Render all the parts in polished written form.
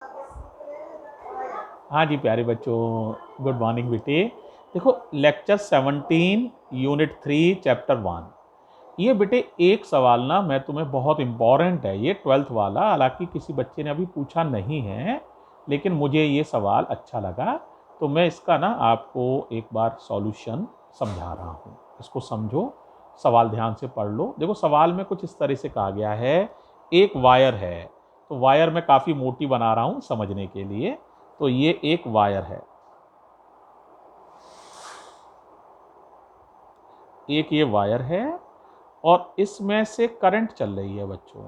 हाँ जी प्यारे बच्चों, गुड मॉर्निंग बेटे। देखो लेक्चर 17 यूनिट 3 चैप्टर 1। ये बेटे एक सवाल ना मैं तुम्हें बहुत इम्पॉर्टेंट है, ये 12th वाला। हालांकि किसी बच्चे ने अभी पूछा नहीं है, लेकिन मुझे ये सवाल अच्छा लगा, तो मैं इसका ना आपको एक बार सॉल्यूशन समझा रहा हूँ। इसको समझो, सवाल ध्यान से पढ़ लो। देखो सवाल में कुछ इस तरह से कहा गया है, एक वायर है, तो वायर मैं काफ़ी मोटी बना रहा हूँ समझने के लिए। तो ये एक वायर है, एक ये वायर है, और इसमें से करंट चल रही है बच्चों।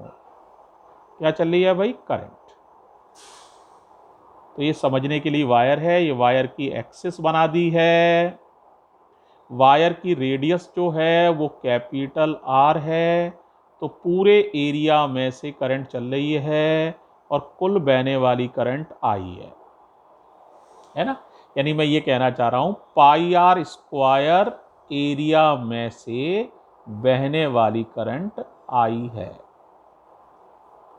क्या चल रही है भाई? करंट। तो ये समझने के लिए वायर है, ये वायर की एक्सिस बना दी है। वायर की रेडियस जो है वो कैपिटल आर है, तो पूरे एरिया में से करंट चल रही है और कुल बहने वाली करंट आई है ना। यानी मैं ये कहना चाह रहा हूं पाई आर स्क्वायर एरिया में से बहने वाली करंट आई है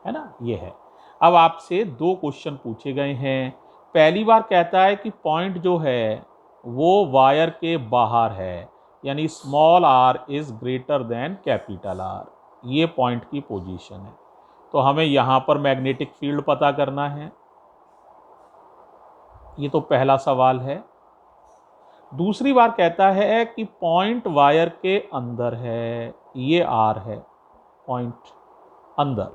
ना, ये है। अब आपसे दो क्वेश्चन पूछे गए हैं। पहली बार कहता है कि पॉइंट जो है वो वायर के बाहर है, यानी small R is greater than capital R, ये पॉइंट की पोजीशन है। तो हमें यहां पर मैग्नेटिक फील्ड पता करना है, ये तो पहला सवाल है। दूसरी बार कहता है कि पॉइंट वायर के अंदर है, ये आर है पॉइंट अंदर,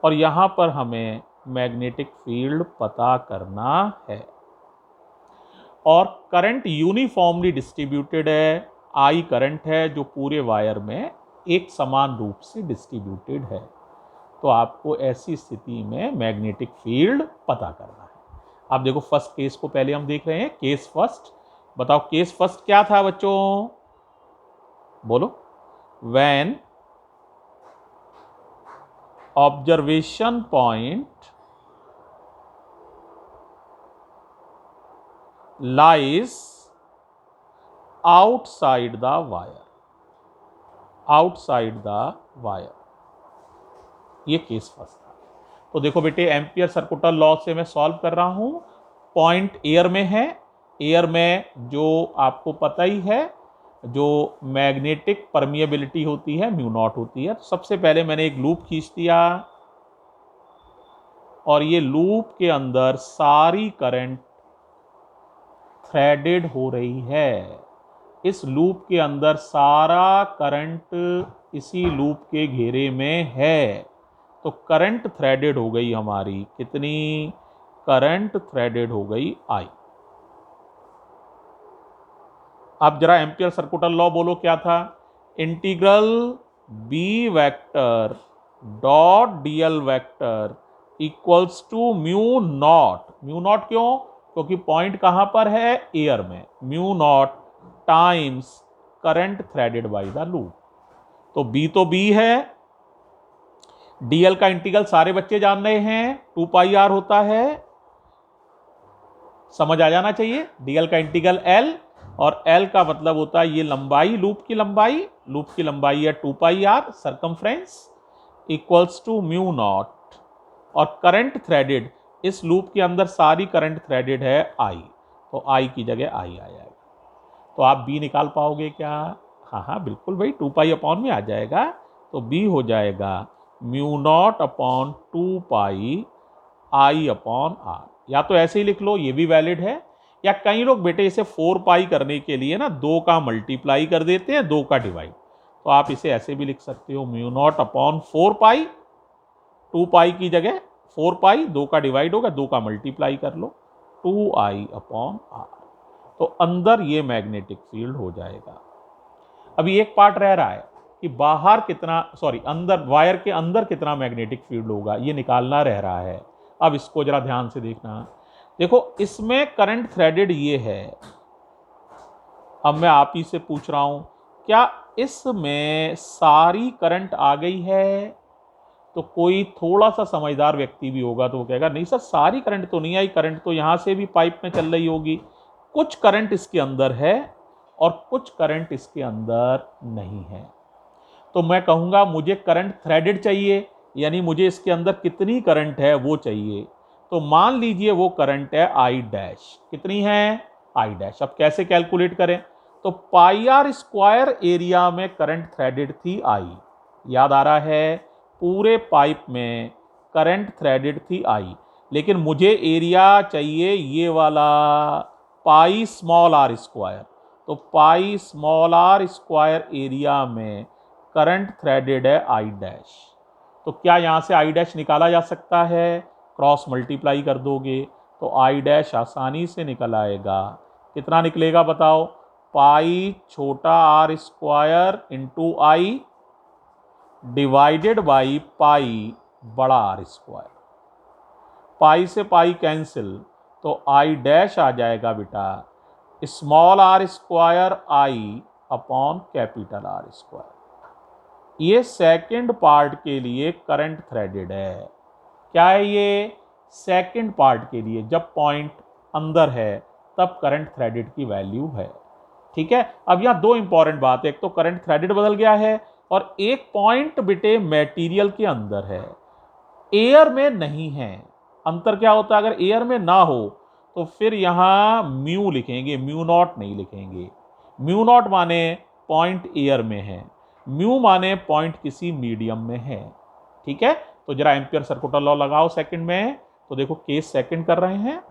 और यहां पर हमें मैग्नेटिक फील्ड पता करना है। और करंट यूनिफॉर्मली डिस्ट्रीब्यूटेड है, आई करंट है जो पूरे वायर में एक समान रूप से डिस्ट्रीब्यूटेड है। तो आपको ऐसी स्थिति में मैग्नेटिक फील्ड पता करना है। अब देखो फर्स्ट केस को पहले हम देख रहे हैं, केस फर्स्ट। बताओ केस फर्स्ट क्या था बच्चों? बोलो। When observation point lies outside the wire, outside the wire, ये केस फर्स्ट था। तो देखो बेटे, एम्पियर सर्कुलर लॉ से मैं सॉल्व कर रहा हूं। पॉइंट एयर में है, एयर में जो आपको पता ही है, जो मैग्नेटिक परमिएबिलिटी होती है म्यू नॉट होती है। तो सबसे पहले मैंने एक लूप खींच दिया, और ये लूप के अंदर सारी करंट थ्रेडेड हो रही है। इस लूप के अंदर सारा करंट इसी लूप के घेरे में है। तो करंट थ्रेडेड हो गई हमारी कितनी? करंट थ्रेडेड हो गई आई। अब जरा एम्पियर सर्कुलर लॉ बोलो क्या था? Integral B vector dot DL vector equals to mu naught. Mu naught क्यों? क्योंकि पॉइंट कहां पर है? एयर में। Mu naught times current threaded by the loop. तो बी तो बी है, डीएल का इंटीग्रल सारे बच्चे जान रहे हैं 2 पाई आर होता है, समझ आ जाना चाहिए। डीएल का इंटीग्रल एल, और एल का मतलब होता है ये लंबाई, लूप की लंबाई। लूप की लंबाई है 2 pi r circumference, equals to mu naught. और करंट थ्रेडेड, इस लूप के अंदर सारी करंट थ्रेडेड है आई, तो आई की जगह आई आ जाएगा। तो आप बी निकाल पाओगे क्या? हाँ हाँ बिल्कुल भाई, 2 पाई अपॉन में आ जाएगा। तो बी हो जाएगा mu naught upon 2 pi I upon R. या तो ऐसे ही लिख लो, ये भी वैलिड है। या कई लोग बेटे इसे 4 पाई करने के लिए ना 2 का मल्टीप्लाई कर देते हैं, 2 का डिवाइड। तो आप इसे ऐसे भी लिख सकते हो, म्यू नॉट अपॉन 4 पाई, 2 पाई की जगह 4 पाई, 2 का डिवाइड होगा, 2 का मल्टीप्लाई कर लो, 2 आई अपॉन आर। तो अंदर ये मैग्नेटिक फील्ड हो जाएगा। अभी एक पार्ट रह रहा है कि बाहर कितना, सॉरी अंदर, वायर के अंदर कितना मैग्नेटिक फील्ड होगा, ये निकालना रह रहा है। अब इसको जरा ध्यान से देखना। देखो इसमें करंट थ्रेडेड ये है। अब मैं आप ही से पूछ रहा हूं, क्या इसमें सारी करंट आ गई है? तो कोई थोड़ा सा समझदार व्यक्ति भी होगा तो वो कहेगा नहीं सर, सारी करंट तो नहीं आई, करंट तो यहां से भी पाइप में चल रही होगी। कुछ करंट इसके अंदर है और कुछ करंट इसके अंदर नहीं है। तो मैं कहूंगा मुझे करंट थ्रेडेड चाहिए, यानी मुझे इसके अंदर कितनी करंट है वो चाहिए। तो मान लीजिए वो करंट है आई डैश, कितनी है आई डैश। अब कैसे कैलकुलेट करें, तो पाई आर स्क्वायर एरिया में करंट थ्रेडेड थी आई, याद आ रहा है, पूरे पाइप में करंट थ्रेडेड थी आई, लेकिन मुझे एरिया चाहिए ये वाला पाई स्मॉल आर स्क्वायर। तो pi small are square area में करंट थ्रेडेड है आई डैश। तो क्या यहां से आई डैश निकाला जा सकता है, क्रॉस मल्टीप्लाई कर दोगे तो आई डैश आसानी से निकल आएगा। कितना निकलेगा बताओ, पाई छोटा R square into I divided by pi बड़ा आर स्क्वायर। पाई से पाई कैंसिल, तो आई डैश आ जाएगा बेटा small are square I upon capital R square. ये सेकंड पार्ट के लिए करंट थ्रेडेड है। क्या है ये, सेकंड पार्ट के लिए, जब पॉइंट अंदर है तब करंट थ्रेडेड की वैल्यू है। ठीक है, अब यहां दो इंपॉर्टेंट बात है, एक तो करंट थ्रेडेड बदल गया है और एक पॉइंट बेटे मटेरियल के अंदर है, एयर में नहीं है। अंतर क्या होता है, अगर एयर में ना हो तो फिर यहां म्यू लिखेंगे, म्यू नॉट नहीं लिखेंगे। म्यू नॉट माने पॉइंट एयर में है, म्यू माने पॉइंट किसी मीडियम में है। ठीक है, तो जरा एम्पियर सर्कुलर लॉ लगाओ सेकंड में। तो देखो केस सेकंड कर रहे हैं।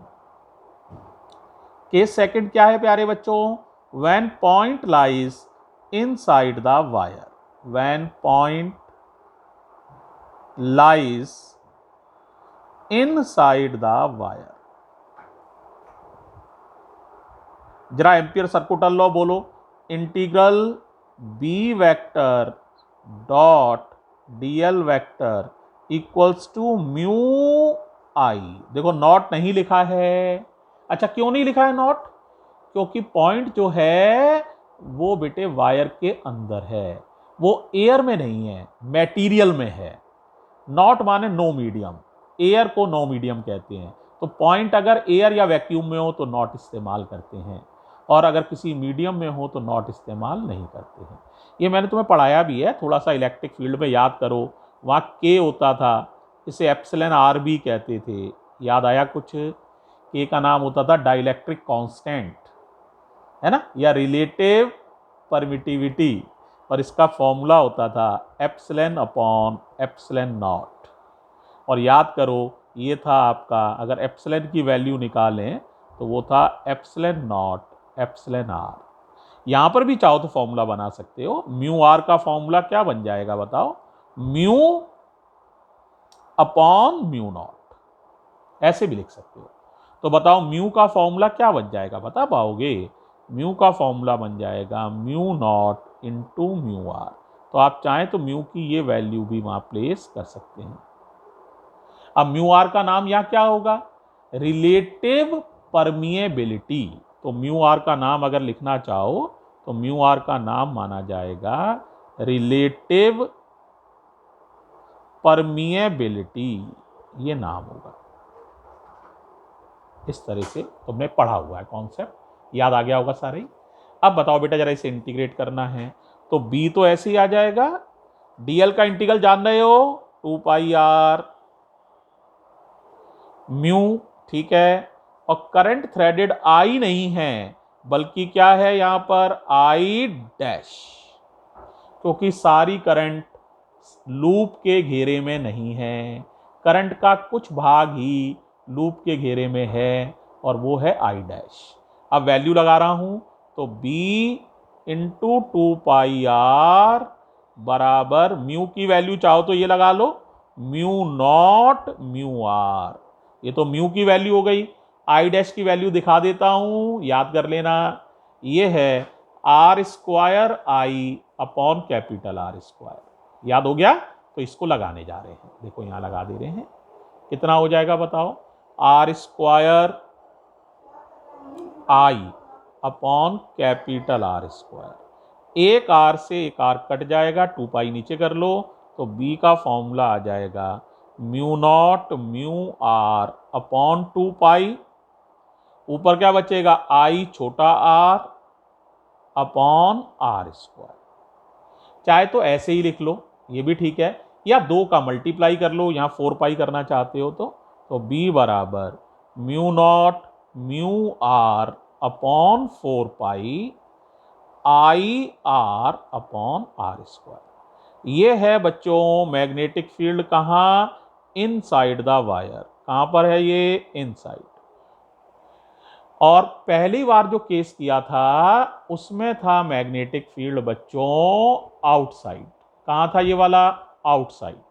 केस सेकंड क्या है प्यारे बच्चों, when point lies inside the wire, when point lies inside the wire. जरा एम्पियर सर्कुलर लॉ बोलो, integral B vector dot DL vector equals to mu I. देखो नॉट नहीं लिखा है, अच्छा क्यों नहीं लिखा है नॉट, क्योंकि पॉइंट जो है वो बेटे वायर के अंदर है, वो एयर में नहीं है, मटेरियल में है। नॉट माने नो मीडियम, एयर को नो मीडियम कहते हैं। तो पॉइंट अगर एयर या वैक्यूम में हो तो नॉट इस्तेमाल करते हैं, और अगर किसी मीडियम में हो तो नॉट इस्तेमाल नहीं करते हैं। ये मैंने तुम्हें पढ़ाया भी है, थोड़ा सा इलेक्ट्रिक फील्ड में याद करो, वहाँ के होता था, इसे एप्सिलॉन आर भी कहते थे, याद आया कुछ, के का नाम होता था डाइलेक्ट्रिक कांस्टेंट, है ना, या रिलेटिव परमिटिविटी, और इसका फॉर्मूला होता था एप्सिलॉन अपॉन एप्सिलॉन नॉट। और याद करो ये था आपका, अगर एप्सिलॉन की वैल्यू निकालें तो वो था एप्सिलॉन नॉट एप्सिलॉन आर। यहां पर भी चाहो तो फॉर्मूला बना सकते हो, म्यू आर का फॉर्मूला क्या बन जाएगा बताओ, म्यू अपॉन म्यू नॉट, ऐसे भी लिख सकते हो। तो बताओ म्यू का फॉर्मूला क्या बन जाएगा, बता पाओगे, म्यू का फॉर्मूला बन जाएगा mu naught into mu R. तो आप चाहें तो म्यू की ये वैल्यू भी वहां प्लेस कर सकते हैं। अब म्यू आर का नाम यहां क्या होगा, रिलेटिव परमिएबिलिटी। तो म्यू आर का नाम अगर लिखना चाहो तो म्यू आर का नाम माना जाएगा रिलेटिव परमिएबिलिटी, ये नाम होगा। इस तरह से तुमने पढ़ा हुआ है कॉन्सेप्ट, याद आ गया होगा सारे। अब बताओ बेटा जरा इसे इंटीग्रेट करना है, तो बी तो ऐसे ही आ जाएगा, डीएल का इंटीग्रल जान रहे हो, 2 पाई आर म्यू, ठीक है, और करंट थ्रेडेड आई नहीं है बल्कि क्या है यहां पर आई डैश, क्योंकि सारी करंट लूप के घेरे में नहीं है, करंट का कुछ भाग ही लूप के घेरे में है और वो है आई डैश। अब वैल्यू लगा रहा हूं, तो b इंटू 2 पाई आर बराबर म्यू की वैल्यू चाहो तो ये लगा लो, म्यू नॉट म्यू आर, ये तो म्यू की वैल्यू हो गई। आई डैश की वैल्यू दिखा देता हूं, याद कर लेना, ये है R square I upon capital R square, याद हो गया। तो इसको लगाने जा रहे हैं, देखो यहां लगा दे रहे हैं, कितना हो जाएगा बताओ, R square I upon capital R square, एक आर से एक आर कट जाएगा, 2 पाई नीचे कर लो, तो बी का फॉर्मूला आ जाएगा mu naught mu R upon 2 pi, ऊपर क्या बचेगा आई छोटा आर अपॉन आर स्क्वायर। चाहे तो ऐसे ही लिख लो, ये भी ठीक है, या 2 का मल्टीप्लाई कर लो, यहां 4 पाई करना चाहते हो तो तो B बराबर mu naught mu R upon 4 pi I R upon R square. ये है बच्चों मैग्नेटिक फील्ड कहाँ, इनसाइड द वायर। कहां पर है ये, इनसाइड। और पहली बार जो केस किया था उसमें था मैग्नेटिक फील्ड बच्चों आउटसाइड। कहां था ये वाला, आउटसाइड।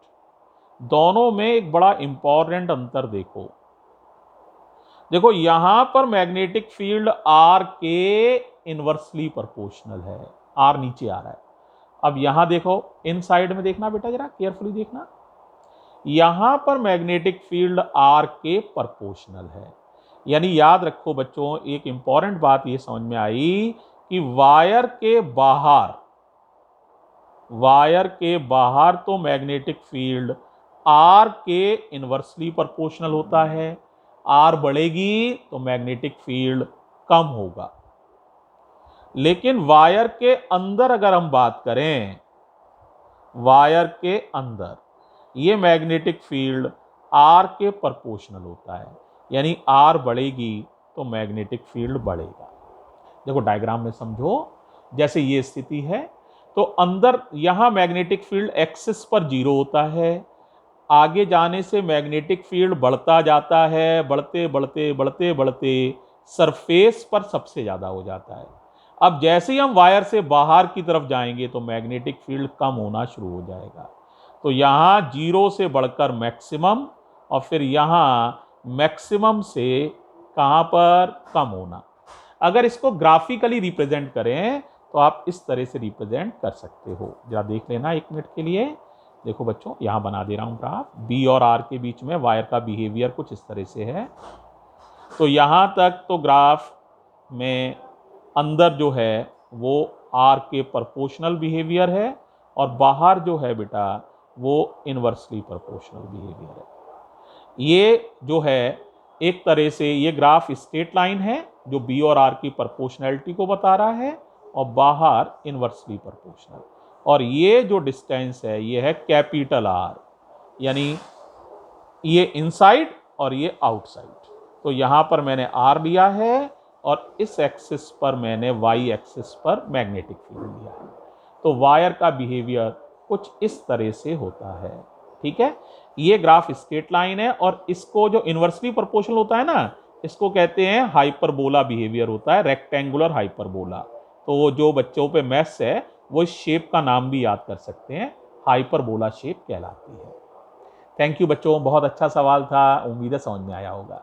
दोनों में एक बड़ा इंपॉर्टेंट अंतर देखो, देखो यहां पर मैग्नेटिक फील्ड आर के इनवर्सली प्रोपोर्शनल है, आर नीचे आ रहा है। अब यहां देखो, इन साइड में देखना बेटा, जरा केयरफुली देखना, यहां पर मैग्नेटिक फील्ड आर के प्रोपोर्शनल है। यानी याद रखो बच्चों, एक इंपॉर्टेंट बात ये समझ में आई कि वायर के बाहर तो मैग्नेटिक फील्ड आर के इनवर्सली प्रोपोर्शनल होता है। आर बढ़ेगी तो मैग्नेटिक फील्ड कम होगा। लेकिन वायर के अंदर अगर हम बात करें, वायर के अंदर ये मैग्नेटिक फील्ड आर के प्रोपोर्शनल होता है। यानी आर बढ़ेगी तो मैग्नेटिक फील्ड बढ़ेगा। देखो डायग्राम में समझो, जैसे ये स्थिति है तो अंदर यहां मैग्नेटिक फील्ड एक्सिस पर 0 होता है। आगे जाने से मैग्नेटिक फील्ड बढ़ता जाता है, बढ़ते बढ़ते बढ़ते बढ़ते सरफेस पर सबसे ज्यादा हो जाता है। अब जैसे ही हम वायर से बाहर की तरफ जाएंगे तो मैग्नेटिक फील्ड कम होना शुरू हो जाएगा। तो यहां 0 से बढ़कर मैक्सिमम, और फिर यहां मैक्सिमम से कहां पर, कम होना। अगर इसको ग्राफिकली रिप्रेजेंट करें तो आप इस तरह से रिप्रेजेंट कर सकते हो। जरा देख लेना 1 मिनट के लिए। देखो बच्चों, यहां बना दे रहा हूं ग्राफ। बी और आर के बीच में वायर का बिहेवियर कुछ इस तरह से है। तो यहां तक तो ग्राफ में अंदर जो है वो आर के प्रोपोर्शनल बिहेवियर है, और बाहर जो है बेटा वो इनवर्सली प्रोपोर्शनल बिहेवियर है। ये जो है एक तरह से ये ग्राफ स्ट्रेट लाइन है जो बी और आर की प्रोपोर्शनैलिटी को बता रहा है, और बाहर इनवर्सली प्रोपोर्शनल। और ये जो डिस्टेंस है ये है कैपिटल आर, यानी ये इनसाइड और ये आउटसाइड। तो यहां पर मैंने आर लिया है और इस एक्सिस पर मैंने वाई एक्सिस पर मैग्नेटिक फील्ड लिया है। तो वायर का बिहेवियर कुछ इस तरह से होता है। ठीक है, ये ग्राफ स्ट्रेट लाइन है, और इसको जो इनवर्सली प्रोपोर्शनल होता है ना, इसको कहते हैं हाइपरबोला बिहेवियर होता है, रेक्टेंगुलर हाइपरबोला। तो जो बच्चों पे मैथ्स है वो इस शेप का नाम भी याद कर सकते हैं, हाइपरबोला शेप कहलाती है। थैंक यू बच्चों, बहुत अच्छा सवाल था, उम्मीद है समझ में आया होगा।